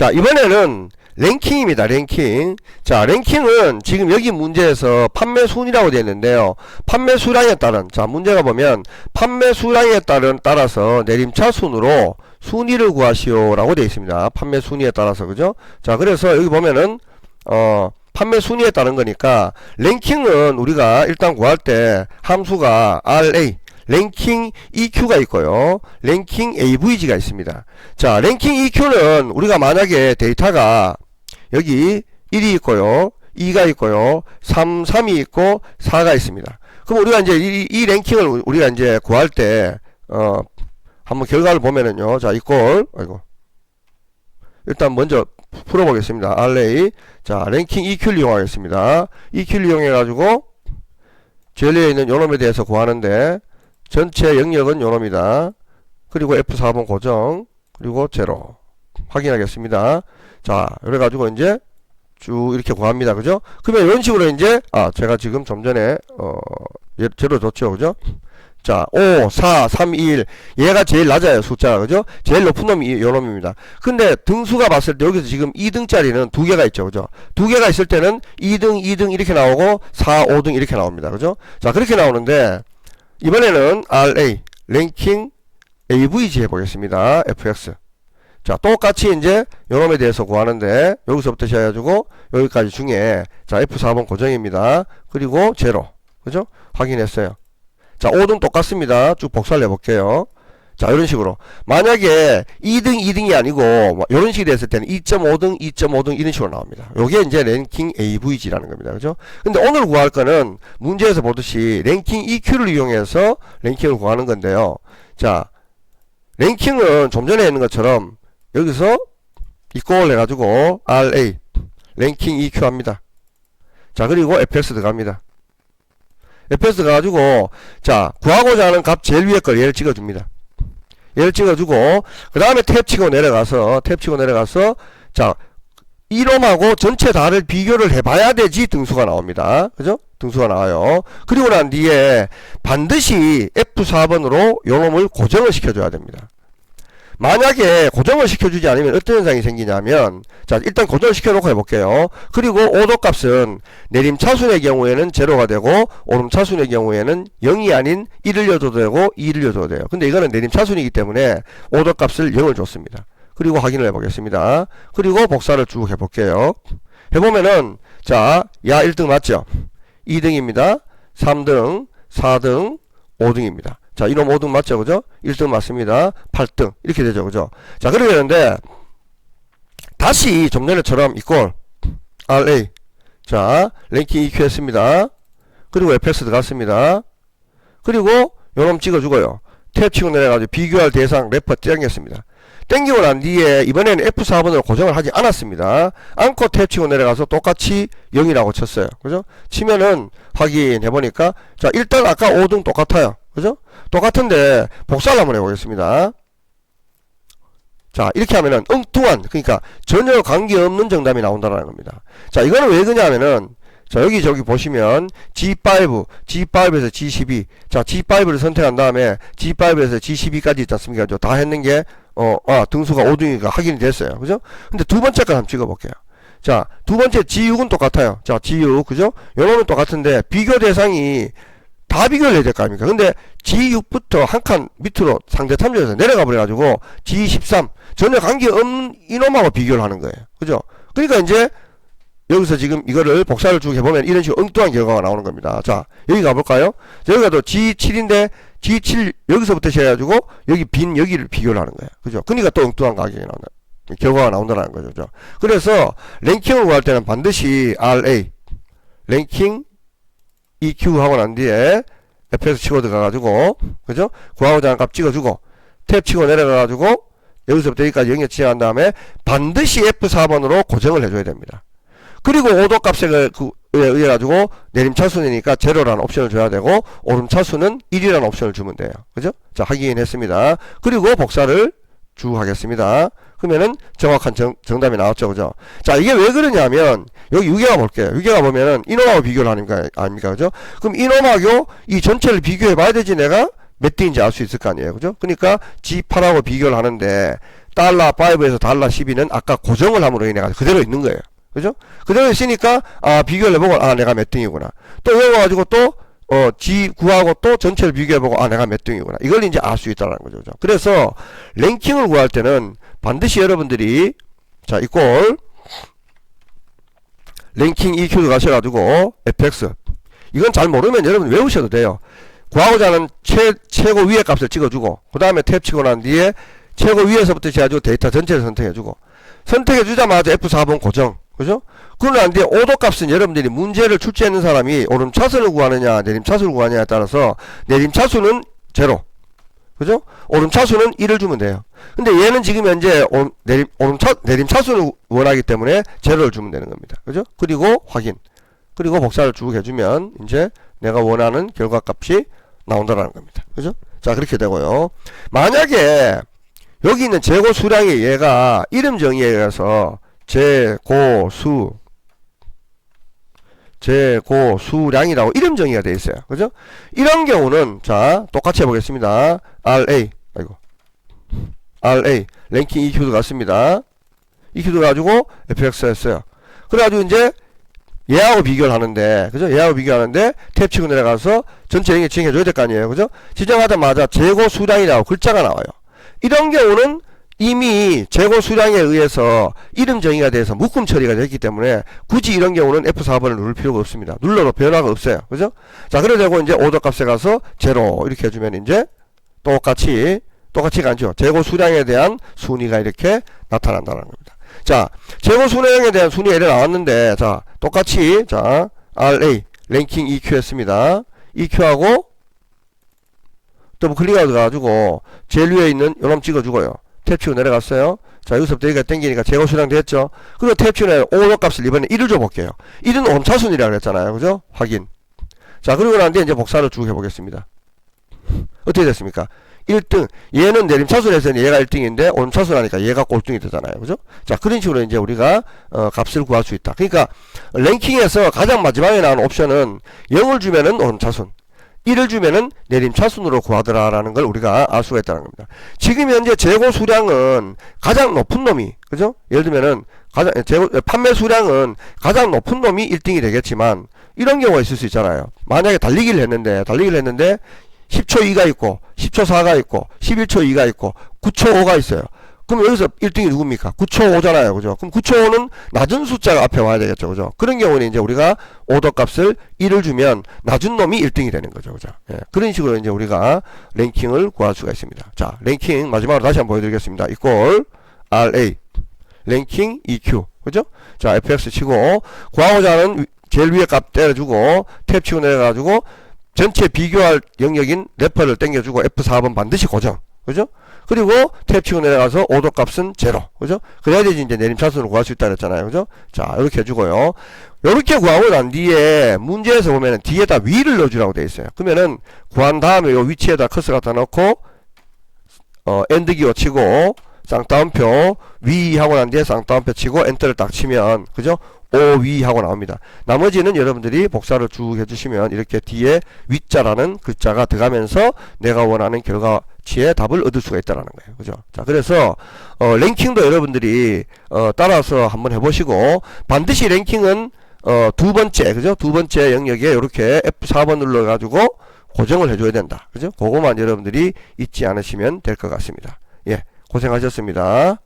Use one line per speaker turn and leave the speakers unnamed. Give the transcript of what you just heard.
자, 이번에는 랭킹입니다. 랭킹. 자, 랭킹은 지금 여기 문제에서 판매 순이라고 되어 있는데요. 판매 수량에 따른, 자, 문제가 보면 판매 수량에 따라서 내림차 순으로 순위를 구하시오 라고 되어 있습니다. 판매 순위에 따라서, 그죠? 자, 그래서 여기 보면은 판매 순위에 따른 거니까 랭킹은 우리가 일단 구할 때 함수가 RA 랭킹 EQ가 있고요. 랭킹 AVG가 있습니다. 자, 랭킹 EQ는 우리가 만약에 데이터가 여기 1이 있고요. 2가 있고요. 3이 있고 4가 있습니다. 그럼 우리가 이제 이 랭킹을 우리가 이제 구할 때 한번 결과를 보면은요. 자, 이꼴 아이고. 일단 먼저 풀어보겠습니다. RA. 자, 랭킹 EQ를 이용하겠습니다. EQ를 이용해 가지고 제일에 있는 요놈에 대해서 구하는데 전체 영역은 요놈이다. 그리고 F4번 고정, 그리고 제로 확인하겠습니다. 자, 그래가지고 이제 쭉 이렇게 구합니다. 그죠? 그러면 이런 식으로 이제 제가 지금 좀 전에 제로 줬죠. 그죠? 자, 5, 4, 3, 2, 1 얘가 제일 낮아요. 숫자가. 그죠? 제일 높은 놈이 요 놈입니다. 근데 등수가 봤을 때 여기서 지금 2등짜리는 두 개가 있죠. 그죠? 두 개가 있을 때는 2등, 2등 이렇게 나오고 4, 5등 이렇게 나옵니다. 그죠? 자, 그렇게 나오는데 이번에는 RA 랭킹 AVG 해보겠습니다. FX. 자, 똑같이 이제 요놈에 대해서 구하는데 여기서부터 시작해가지고 여기까지 중에 자, F4번 고정입니다. 그리고 제로. 그죠? 확인했어요. 자, 5등 똑같습니다. 쭉 복사를 해볼게요. 자, 이런 식으로 만약에 2등 2등이 아니고 뭐 이런 식이 됐을 때는 2.5등 2.5등 이런 식으로 나옵니다. 요게 이제 랭킹 AVG라는 겁니다. 그죠? 근데 오늘 구할 거는 문제에서 보듯이 랭킹 EQ를 이용해서 랭킹을 구하는 건데요. 자, 랭킹은 좀 전에 있는 것처럼 여기서 이꼴 해가지고 RA 랭킹 EQ 합니다. 자, 그리고 FX 들어갑니다. FX 가가지고 자, 구하고자 하는 값 제일 위에 걸 얘를 찍어줍니다. 얘를 찍어주고 그 다음에 탭 치고 내려가서 자, 이놈하고 전체 다를 비교를 해봐야 되지 등수가 나옵니다. 그죠? 등수가 나와요. 그리고 난 뒤에 반드시 F4번으로 요놈을 고정을 시켜줘야 됩니다. 만약에 고정을 시켜주지 않으면 어떤 현상이 생기냐면 자, 일단 고정을 시켜놓고 해볼게요. 그리고 오도 값은 내림 차순의 경우에는 제로가 되고 오름 차순의 경우에는 0이 아닌 1을 줘도 되고 2를 줘도 돼요. 근데 이거는 내림 차순이기 때문에 오도 값을 0을 줬습니다. 그리고 확인을 해보겠습니다. 그리고 복사를 쭉 해볼게요. 해보면은 자, 야 1등 맞죠? 2등입니다. 3등, 4등, 5등입니다. 자, 이놈 5등 맞죠? 그죠? 1등 맞습니다. 8등. 이렇게 되죠. 그죠? 자, 그렇게 되는데, 다시 좀 전에처럼 이꼴, RA. 자, 랭킹 EQ 했습니다. 그리고 FX 들어갔습니다. 그리고 요놈 찍어주고요. 탭 치고 내려가지고 비교할 대상 래퍼 땡겼습니다. 땡기고 난 뒤에 이번에는 F4번으로 고정을 하지 않았습니다. 않고 탭 치고 내려가서 똑같이 0이라고 쳤어요. 그죠? 치면은 확인해보니까, 자, 일단 아까 5등 똑같아요. 그죠? 똑같은데 복사를 한번 해보겠습니다. 자, 이렇게 하면은 엉뚱한, 그러니까 전혀 관계없는 정답이 나온다는 겁니다. 자, 이거는 왜 그러냐면은 자, 여기저기 보시면 G5, G5에서 G12. 자, G5를 선택한 다음에 G5에서 G12까지 있지 않습니까? 다 했는 게 등수가 5등이니까 확인이 됐어요. 그죠? 근데 두 번째 거 한번 찍어볼게요. 자, 두 번째 G6은 똑같아요. 자, G6, 그죠? 요놈은 똑같은데 비교 대상이 다 비교를 해야 될 거 아닙니까? 근데 G6부터 한 칸 밑으로 상대 탐정에서 내려가 버려가지고 G13 전혀 관계없는 이놈하고 비교를 하는 거예요. 그죠? 그러니까 이제 여기서 지금 이거를 복사를 쭉 해보면 이런 식으로 엉뚱한 결과가 나오는 겁니다. 자, 여기 가볼까요? 여기가 또 G7인데 G7 여기서부터 시작해가지고 여기 빈 여기를 비교를 하는 거예요. 그죠? 그러니까 또 엉뚱한 가격이 나온다. 결과가 나온다는 거죠. 그죠? 그래서 랭킹을 구할 때는 반드시 RA 랭킹 EQ 하고 난 뒤에 FX 치고 들어가가지고 그죠? 구하고자 하는 값 찍어주고 탭 치고 내려가가지고 여기서부터 여기까지 영역 지정한 다음에 반드시 F4번으로 고정을 해줘야 됩니다. 그리고 오도 값에 의해 가지고 내림 차순이니까 제로라는 옵션을 줘야 되고 오름 차순은 1이라는 옵션을 주면 돼요. 그죠? 자, 확인했습니다. 그리고 복사를 쭉 하겠습니다. 그러면은 정확한 정답이 나왔죠. 그죠? 자, 이게 왜 그러냐면 여기 유계가 볼게요. 유계가 보면은 이놈하고 비교를 하니까 아닙니까? 그죠? 그럼 이놈하고 이 전체를 비교해 봐야 되지 내가 몇 등인지 알 수 있을 거 아니에요. 그죠? 그러니까 G8하고 비교를 하는데 $5에서 $12는 아까 고정을 함으로 인해 가지고 그대로 있는 거예요. 그죠? 그대로 있으니까, 비교를 해보고, 내가 몇 등이구나. 또 외워가지고 또, G9하고 또 전체를 비교해보고, 내가 몇 등이구나. 이걸 이제 알 수 있다는 거죠. 그죠? 그래서, 랭킹을 구할 때는 반드시 여러분들이, 자, 이꼴, 랭킹 EQ 가셔가지고, fx. 이건 잘 모르면 여러분 외우셔도 돼요. 구하고자 하는 최고 위의 값을 찍어주고, 그 다음에 탭 치고 난 뒤에, 최고 위에서부터 해가지고 데이터 전체를 선택해주고, 선택해주자마자 F4번 고정. 그죠? 그러고 난 뒤에 오도 값은 여러분들이 문제를 출제하는 사람이 오름차순을 구하느냐, 내림차순을 구하느냐에 따라서 내림차순은 제로. 그죠? 오름차순은 1을 주면 돼요. 근데 얘는 지금 현재 내림차순을 원하기 때문에 제로를 주면 되는 겁니다. 그죠? 그리고 확인. 그리고 복사를 쭉 해주면 이제 내가 원하는 결과값이 나온다는 겁니다. 그죠? 자, 그렇게 되고요. 만약에 여기 있는 재고 수량이 얘가 이름 정의에 의해서 재고수량이라고 이름 정의가 되어 있어요. 그죠? 이런 경우는 자, 똑같이 해보겠습니다. RA 랭킹 EQ도 같습니다. EQ도 가지고 FX 했어요. 그래가지고 이제 얘하고 비교를 하는데, 그죠? 얘하고 비교하는데 탭 치고 내려가서 전체 영역 지정해줘야 될 거 아니에요. 그죠? 지정하자마자 재고 수량이라고 글자가 나와요. 이런 경우는 이미 재고 수량에 의해서 이름 정의가 돼서 묶음 처리가 됐기 때문에 굳이 이런 경우는 F4번을 누를 필요가 없습니다. 눌러도 변화가 없어요. 그죠? 자, 그래 되고 이제 오더 값에 가서 제로 이렇게 해주면 이제 똑같이 가죠. 재고 수량에 대한 순위가 이렇게 나타난다는 겁니다. 자, 재고 수량에 대한 순위가 이렇게 나왔는데, 자, 똑같이, 자, RA, 랭킹 EQ 했습니다. EQ하고, 더블 클릭해가지고, 제일 위에 있는 요놈 찍어주고요. 탭 치고 내려갔어요. 자, 여기서부터 여기가 땡기니까 재고 수량 됐죠? 그리고 탭 치고 내려, 오더 값을 이번에 1을 줘볼게요. 1은 오름차순이라고 그랬잖아요. 그죠? 확인. 자, 그리고 난 뒤에 이제 복사를 쭉 해보겠습니다. 어떻게 됐습니까? 1등. 얘는 내림차순에서는 얘가 1등인데 오름차순하니까 얘가 꼴등이 되잖아요. 그죠? 자, 그런 식으로 이제 우리가 값을 구할 수 있다. 그러니까 랭킹에서 가장 마지막에 나오는 옵션은 0을 주면은 오름차순, 1을 주면은 내림차순으로 구하더라라는 걸 우리가 알 수가 있다는 겁니다. 지금 현재 재고 수량은 가장 높은 놈이, 그죠? 예를 들면은 판매 수량은 가장 높은 놈이 1등이 되겠지만 이런 경우가 있을 수 있잖아요. 만약에 달리기를 했는데 10초 2가 있고 10초 4가 있고 11초 2가 있고 9초 5가 있어요. 그럼 여기서 1등이 누굽니까? 9초 5잖아요. 그죠? 그럼 9초 5는 낮은 숫자가 앞에 와야 되겠죠. 그죠? 그런 경우는 이제 우리가 오더 값을 1을 주면 낮은 놈이 1등이 되는 거죠. 그죠? 예, 그런 식으로 이제 우리가 랭킹을 구할 수가 있습니다. 자, 랭킹 마지막으로 다시 한번 보여드리겠습니다. 이꼴 RA 랭킹 EQ. 그죠? 자, FX 치고 구하고자 하는 제일 위에 값 때려주고 탭 치고 내려가지고 전체 비교할 영역인 레퍼를 당겨주고 F4번 반드시 고정. 그죠? 그리고 탭 치고 내려가서 오더 값은 제로. 그죠? 그래야지 이제 내림차순으로 구할 수 있다 그랬잖아요. 그죠? 자, 이렇게 해주고요. 요렇게 구하고 난 뒤에 문제에서 보면은 뒤에다 위를 넣어주라고 되어 있어요. 그러면은 구한 다음에 요 위치에다 커서 갖다 넣고 엔드 기호 치고 쌍따옴표 위 하고 난 뒤에 쌍따옴표 치고 엔터를 딱 치면, 그죠? 오위 하고 나옵니다. 나머지는 여러분들이 복사를 쭉 해주시면 이렇게 뒤에 위자라는 글자가 들어가면서 내가 원하는 결과치의 답을 얻을 수가 있다는 거예요. 그죠? 자, 그래서 랭킹도 여러분들이 따라서 한번 해보시고 반드시 랭킹은 두 번째, 그죠? 두 번째 영역에 이렇게 F4번 눌러가지고 고정을 해줘야 된다. 그죠? 그거만 여러분들이 잊지 않으시면 될 것 같습니다. 예, 고생하셨습니다.